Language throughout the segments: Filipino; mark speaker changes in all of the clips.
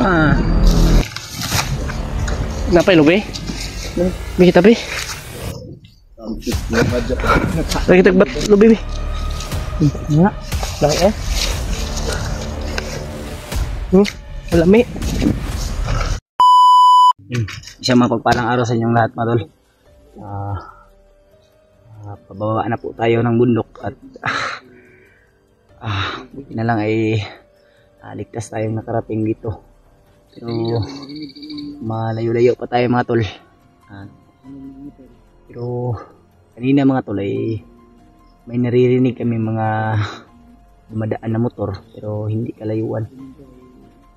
Speaker 1: Ah. Napay lubi? May kita bi? Lagi tagbat lubi bi? Nga. Lang eh. Malami.
Speaker 2: Isang mapagpalang araw sa inyong lahat, mga tol. Pababa na po tayo ng bundok at buti na lang ay ligtas tayong nakarating dito. Pero malayo-layo pa tayo, mga tol. Pero kanina, mga tol, ay may naririnig kami mga dumadaan na motor pero hindi kalayuan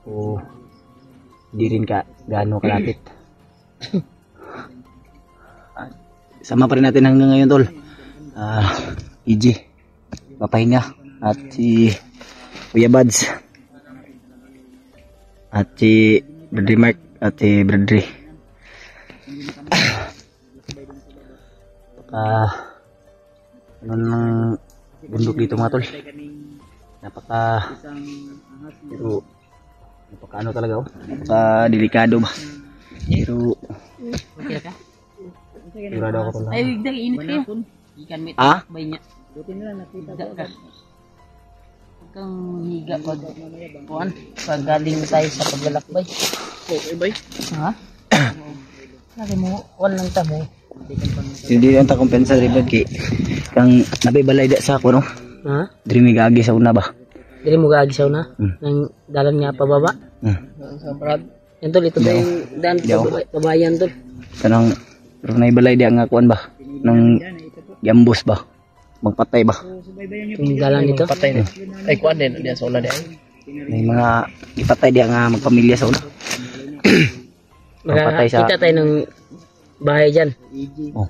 Speaker 2: o hindi rin gaano kalapit. Sama pa rin natin hanggang ngayon, tol. EJ papahinga at si Kuya Bads at si Bradley Mark at si Bradley. Ano nang bundok dito, mga tol. Pero napaka ano talaga, napaka delikado ba. Pero sigurado ako tol.
Speaker 3: Ay, wigdang init kayo. Ikan may bay niya. Buti nila nakita ka. Kang higa pag kuan, pag galing tayo sa paglalakbay.
Speaker 1: Okay, bay.
Speaker 3: Ha? Lagi mo, walang tamo.
Speaker 2: Hindi lang ta kumpensa rin kay kang nabibalay da sa ako, no?
Speaker 3: Ha?
Speaker 2: Diri mi gaagi sa una ba?
Speaker 3: Dili mo gaagi sa una? Nang dalan nga pababa? Sa Brad. Yan tol, ito ba yung daan pabayan tol?
Speaker 2: Kanang pero naibalay di nga kuan ba? Nang yambos ba? Magpatay ba?
Speaker 3: Yung dalan dito?
Speaker 1: Patay na. Ay, kuan din. Diyan sa una di ay.
Speaker 2: May mga ipatay di nga magpamilya sa una. Magpatay sa...
Speaker 3: Kita tayo ng bahay dyan.
Speaker 2: Oh.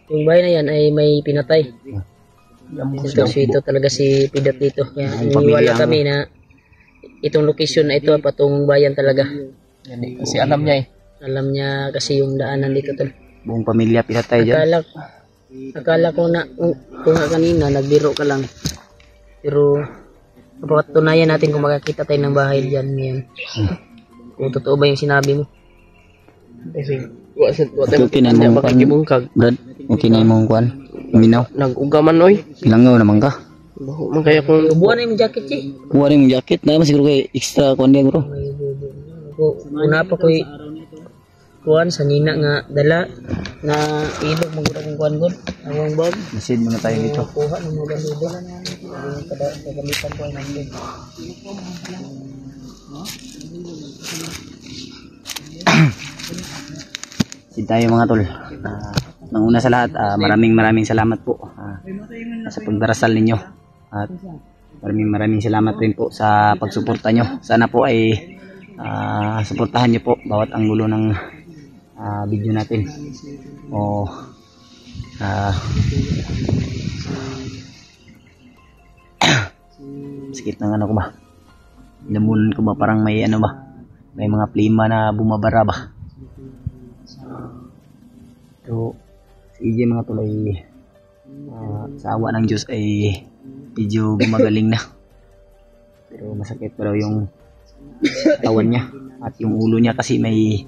Speaker 3: Yung bahay na yan ay may pinatay. Ito talaga si Pidot dito. Kaya iniwala kami na itong location na ito patungong bayan talaga.
Speaker 1: Kasi alam niya eh.
Speaker 3: Alam niya kasi yung daanan dito tol.
Speaker 2: Buong pamilya pinatay dyan.
Speaker 3: Akala ko na kung kanina nagbiro ka lang. Pero papatunayan natin kung makakita tayo ng bahay dyan ngayon. Kung totoo ba yung sinabi mo.
Speaker 1: Kasi tayo
Speaker 2: Okay na mong
Speaker 1: makikibungkag.
Speaker 2: Brad, okay na mong kuan. Minaw.
Speaker 1: Nag-ugaman oy.
Speaker 2: Langaw naman ka.
Speaker 1: Baho man kaya kung
Speaker 3: Ubuan na yung jacket eh.
Speaker 2: Kuha rin mong jacket na siguro kay extra kuan dia bro.
Speaker 3: Una pa ko'y kuhan sa nina nga dala na ilog magura kong kuhan gud. Awang bag.
Speaker 2: Masid muna tayo dito.
Speaker 3: Kuha ng mga bandido. Kagamitan ko ay nandun.
Speaker 2: Sid tayo, mga tol. Nang una sa lahat, maraming salamat po sa pagdarasal ninyo. At maraming salamat rin po sa pagsuporta nyo. Sana po ay suportahan nyo po bawat anggulo ng video natin. Sakit ng ano ko ba? Lamunan ko ba parang may ano ba? May mga plima na bumabara ba? So, si EJ, mga tol, ay sa awa ng Diyos ay medyo gumagaling na. Pero masakit pa daw yung katawan niya at yung ulo niya kasi may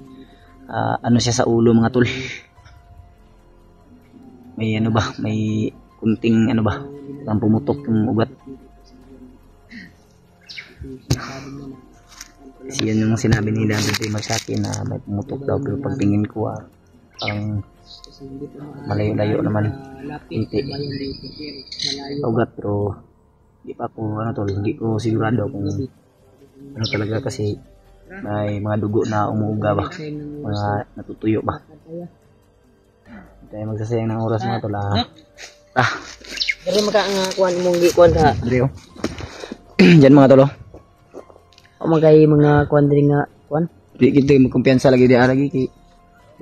Speaker 2: ano siya sa ulo, mga tol. May ano ba? May kunting ano ba? Parang pumutok yung ugat. Kasi yan yung sinabi nila dito sa akin na may pumutok daw, pero pagtingin ko parang malayo-layo naman. Hindi ugat, pero hindi pa ako ano tol, hindi ko sigurado kung ano talaga kasi may mga dugo na umuuga ba, mga natutuyo ba. Hindi tayo magsasayang ng oras, mga tol.
Speaker 3: Pero maka nga kuhan mong gikuhan ka.
Speaker 2: Diyan, mga tol.
Speaker 3: O magay mga kuhan din nga kuhan.
Speaker 2: Di kita magkumpiyansa lagi di lagi kay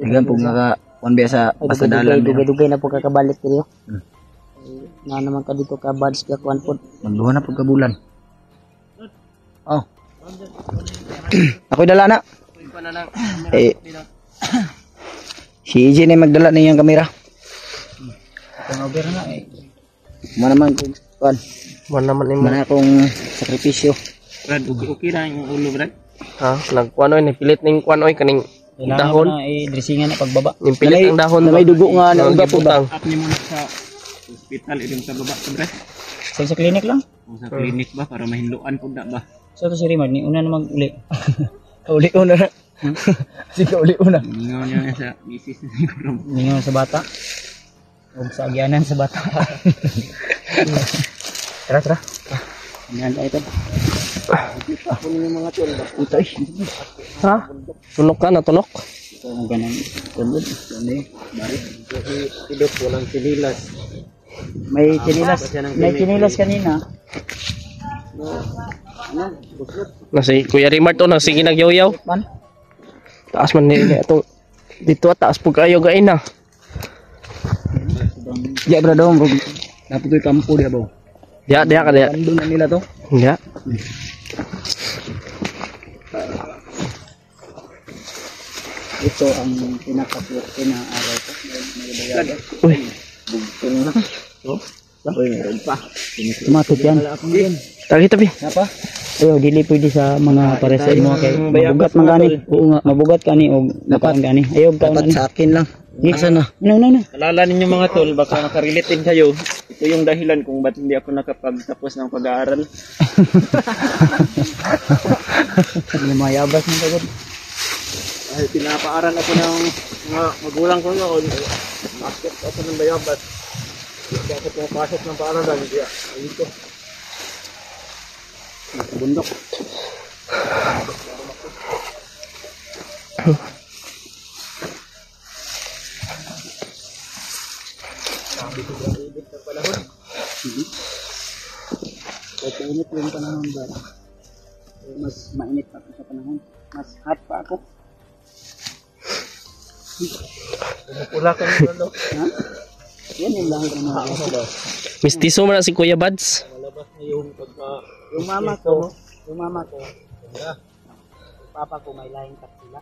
Speaker 2: dagan pug nga kuan biya sa pasadalan.
Speaker 3: Dugay na po kakabalik dito. Na naman ka dito ka bads ka kuhan po.
Speaker 2: Magduha na pud ka bulan. Oh. Ako'y dala na. Si EJ na magdala na yung kamera. Over na eh. Manaman kung kuan.
Speaker 1: man naman
Speaker 2: Mana akong sakripisyo. Brad, okay na yung ulo, Brad.
Speaker 1: Ha, nagkuan oy, pilit ning kuan oy kaning dahon.
Speaker 3: na i-dressingan na pagbaba.
Speaker 1: Yung pilit ang dahon. May dugo nga na uga putang.
Speaker 2: Up niyo muna sa hospital, idong sa baba, Brad.
Speaker 3: Sa klinik lang.
Speaker 2: O sa clinic ba, para mahinluan po na ba?
Speaker 3: So to si Rimar, ni una namang uli.
Speaker 1: Uli una. Sige uli una.
Speaker 2: Ningaw niya sa misis na siguro.
Speaker 3: Ningaw sa bata. Huwag sa agyanan sa bata. Tara. Yan tayo ito.
Speaker 1: Utay. Ha? Tunok ka na tunok.
Speaker 3: Ito ang ganang tulod.
Speaker 2: Idot, walang sinilas.
Speaker 3: May chinilas kanina.
Speaker 1: Na si Kuya Rimar to na sige nagyaw-yaw.
Speaker 3: Man?
Speaker 1: Taas man ni atong dito taas pug kayo gain na.
Speaker 3: Ya bro dong. Dapat ko'y kampo dia ba?
Speaker 1: Dia ka dia.
Speaker 3: Kandun na nila to.
Speaker 1: Ya.
Speaker 3: Ito ang pinaka-swerte na araw ko.
Speaker 1: Uy.
Speaker 3: Tumatot yan.
Speaker 1: Tabi.
Speaker 3: Apa? Ayo, dili pwede sa mga para sa imo kay mabugat man gani. Oo nga, mabugat kani og dapat gani. Ayo dapat sa akin lang. Asa na? No.
Speaker 2: Alala ninyo mga tol, baka nakarelate din kayo. Ito yung dahilan kung ba't hindi ako nakapagtapos ng pag-aaral.
Speaker 3: May mayabas ng tagod.
Speaker 2: Ay, pinapaaral ako ng mga magulang ko noon. Bakit ako ng bayabas? Hindi ako pumapasok ng paaralan. Kaya, ayun ko. Bundok.
Speaker 3: Kahit mainit yung panahon ba? Mas mainit pa ako sa panahon. Mas hot pa ako.
Speaker 2: Pula ka nyo lalo.
Speaker 3: Ha? Yan yung lang ko na ako.
Speaker 1: Mistiso man na si Kuya Buds.
Speaker 2: Malabas na yung pagka...
Speaker 3: Yung mama ko, papa ko may lahing taksila.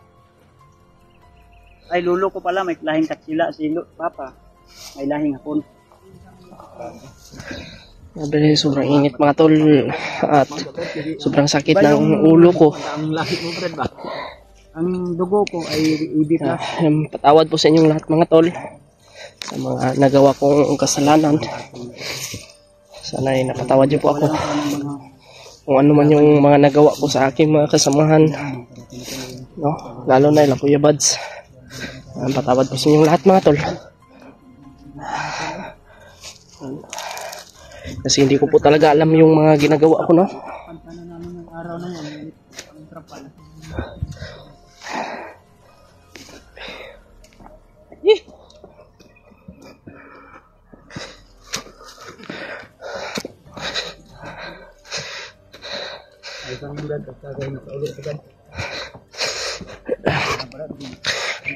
Speaker 3: Ay, lulo ko pala may lahing taksila. Si papa may lahing hapon.
Speaker 1: Sabi sobrang init mga tol at sobrang sakit ng ulo ko.
Speaker 2: Ang lahit mo, Brad, ba?
Speaker 3: Ang dugo ko ay ibig na.
Speaker 1: Patawad po sa inyong lahat mga tol sa mga nagawa kong kasalanan. Sana ay napatawad niyo po ako. Kung ano man yung mga nagawa ko sa aking mga kasamahan. No? Lalo na ila Kuya Buds. Patawad po sa inyong lahat mga tol. Kasi hindi ko po talaga alam yung mga ginagawa ko, no?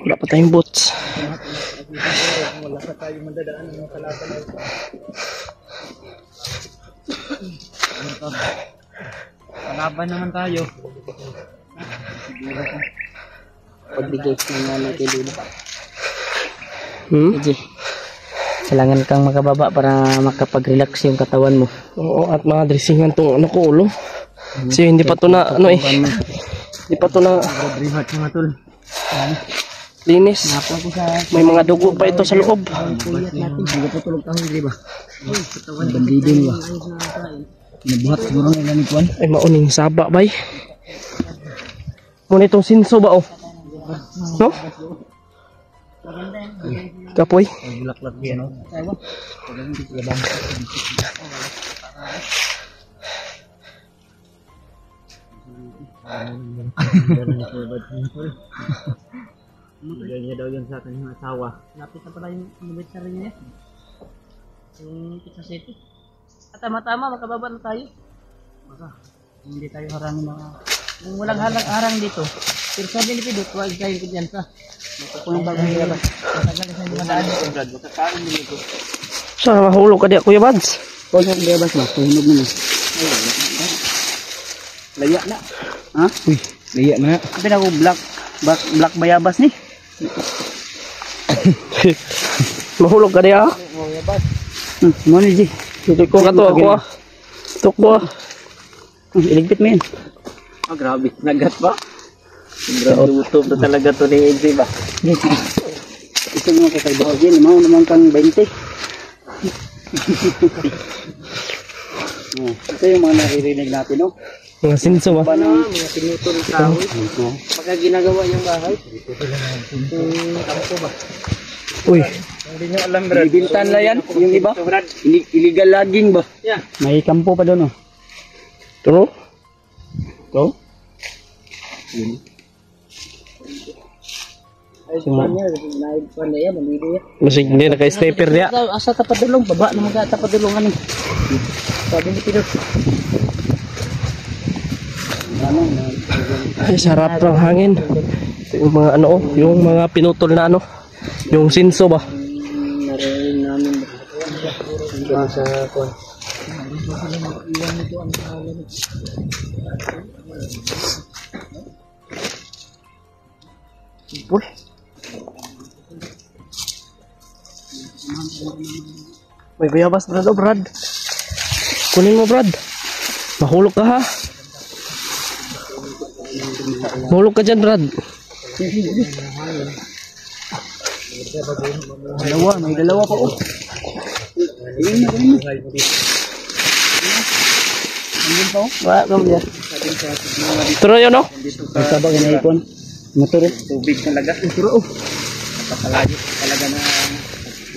Speaker 1: Wala pa tayong boots.
Speaker 2: Wala pa tayo mandadaan ng kalatan. Palaban naman tayo.
Speaker 3: Pagbigay ng mga kay Lula.
Speaker 1: Sige.
Speaker 3: Kailangan kang makababa para makapag-relax yung katawan mo.
Speaker 1: Oo, at mga dressingan tong ano ko ulo. Kasi hindi pa to na ano eh. Hindi pa to na
Speaker 2: Rehat mga tol.
Speaker 1: linis. May mga dugo pa ito sa loob.
Speaker 3: Puyat natin. Hindi pa tulog tayo, di ba? Bandidin ba? Nabuhat siguro ng ganikuan.
Speaker 1: Ay mauning saba bay. Muna itong sinso ba oh. No? Kapoy.
Speaker 2: Bulaklak yan, no? Bigyan niya daw yan sa akin yung asawa.
Speaker 3: Lapit na pala yung anniversary niya. Yung Pizza City. At tama-tama, makababa na tayo. Baka, hindi tayo harangin mga... Kung walang harang dito. Pero sabi ni Pidot, huwag tayo dyan sa... Kung bagong hirap. Matagal na sa mga daan.
Speaker 2: Baka kain nila ito.
Speaker 1: Sana mahulog ka diya Kuya Buds.
Speaker 3: Kung sa bebas mo, tuhinog mo na.
Speaker 2: Laya na.
Speaker 3: Ha? Uy, laya na. Sabi na ako, black bayabas ni.
Speaker 1: Mahulog ka diya.
Speaker 3: Mo ni G.
Speaker 1: Hindi ko kato ako ah. Tok ko ah.
Speaker 2: Iligpit mo yan. Ah, grabe. Nagat ba? Sobrang luto na talaga to ni Enzi ba? Ito mga kakaibaw yan. Mau naman kang 20. Ito yung mga naririnig natin, no?
Speaker 1: Mga sinso ba?
Speaker 3: Mga pinutol ng kahoy. Pagka ginagawa yung bahay. Kampo ba?
Speaker 1: Uy,
Speaker 3: Hindi nyo alam, Brad.
Speaker 2: Bintan na yan, yung iba. Illegal logging ba?
Speaker 3: Yeah.
Speaker 2: May kampo pa doon, oh.
Speaker 1: turo?
Speaker 2: Ito?
Speaker 3: Ay, niya. Naib pa na yan. Mamili yan.
Speaker 1: Masig hindi naka-sniper niya.
Speaker 3: Asa tapadulong. Baba na mga tapadulungan eh. Sabi ni Pinot.
Speaker 1: Ay, sarap ng hangin. Yung mga ano, yung mga pinutol na ano, yung sinso ba?
Speaker 3: Narinig namin. Sa kwan.
Speaker 1: Uy. May bayabas, Brad, oh, Brad. Kunin mo, Brad. Mahulog ka, ha? Mahulog ka dyan, Brad.
Speaker 2: May dalawa pa, oh.
Speaker 1: Wala, kamaya. Turo yun, no?
Speaker 2: May sabag na ipon. Motor, oh. Tubig talaga. Turo, oh. Napakalayo talaga na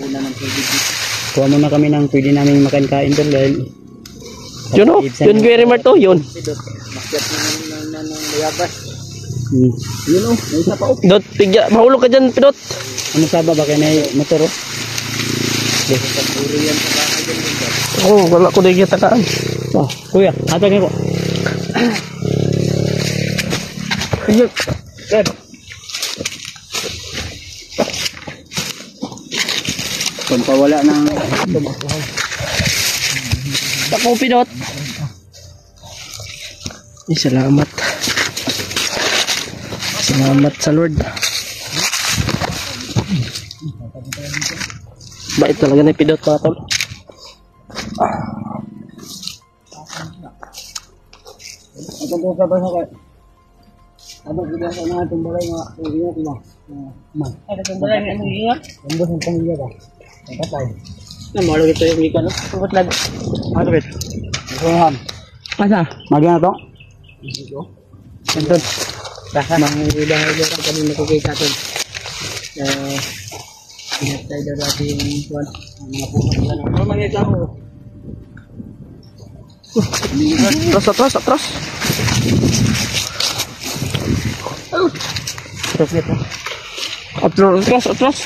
Speaker 2: una ng tubig. Kuha muna kami ng pwede namin makain-kain doon dahil
Speaker 1: Yun, no? Yun, Gary Marto, yun.
Speaker 3: Makyat ng bayabas.
Speaker 2: Yun, oh. May isa pa, oh.
Speaker 1: Dot, pigya. Mahulog ka dyan, Pinot.
Speaker 2: Ano saba ba? Kaya may motor, oh.
Speaker 1: Oh, wala ko na kita kaan.
Speaker 2: Oh, kuya, hatag ako.
Speaker 1: Ayun.
Speaker 2: Sir. Kung pawala ng
Speaker 1: Ako, Pinot. Ay, salamat. Salamat sa Lord. Bait talaga na Pinot, mga tol.
Speaker 2: Ito po sa basa kayo. Abang kita sa mga tumbalay mga kuya ko ba?
Speaker 3: Ay, nagkandala ng ano yun?
Speaker 2: Ambos ang pamilya ba? Kapatay.
Speaker 3: Namalo ito yung ika, no? Tungkot lang.
Speaker 2: Ano bet? Rohan. Asa? Magyan na to?
Speaker 3: Nandun. Baka mangibahay doon kami nakikita doon. Pinatay daw dati yung kuwan. Mga pumat lang. Ano mangyayari ako?
Speaker 1: Atras, atras.
Speaker 3: Terus gitu.
Speaker 1: Atras, atras.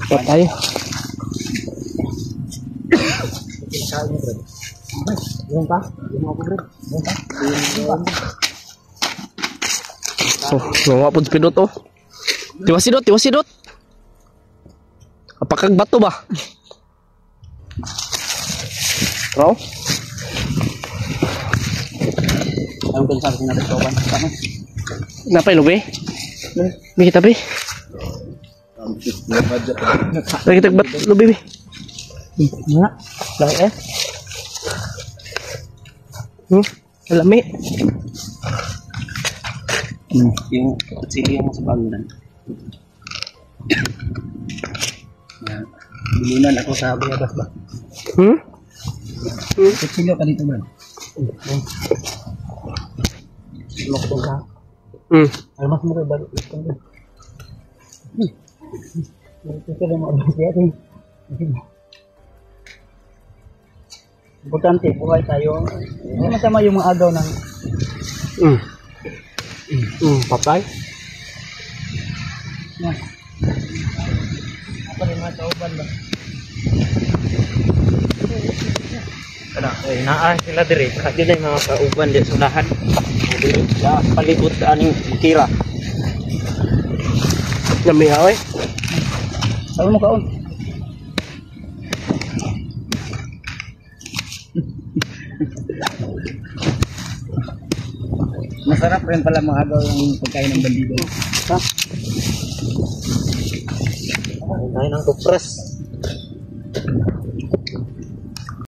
Speaker 1: Patay. Oh, mga pud Pinot, oh. Tiwasidot, tiwasidot. Apakag bato ba? Raw?
Speaker 2: Ang pensar ko na ito ba?
Speaker 1: Napay lubi? May kita bi? Lagi tagbat lubi bi?
Speaker 2: Wala.
Speaker 1: Lang eh? Alami?
Speaker 2: Yung kutsili mo sa bangunan. Bulunan ako sa bayabas ba? Kutsilyo ka dito ba? Lokbong ka? Almas mo kayo balik. Ito ka na maabas natin. Importante, buhay tayo. Hindi masama yung mga agaw ng
Speaker 1: Patay?
Speaker 2: Yeah.
Speaker 3: mga kauban ba?
Speaker 2: Kada naa sila dire, kadi na yung mga kauban di sunahan. Dili sa palibot aning kira.
Speaker 1: Namiha oy.
Speaker 3: Sabi mo kaon.
Speaker 2: Masarap rin pala mahagaw yung pagkain ng bandido.
Speaker 3: Ha?
Speaker 2: Kain ng tupras.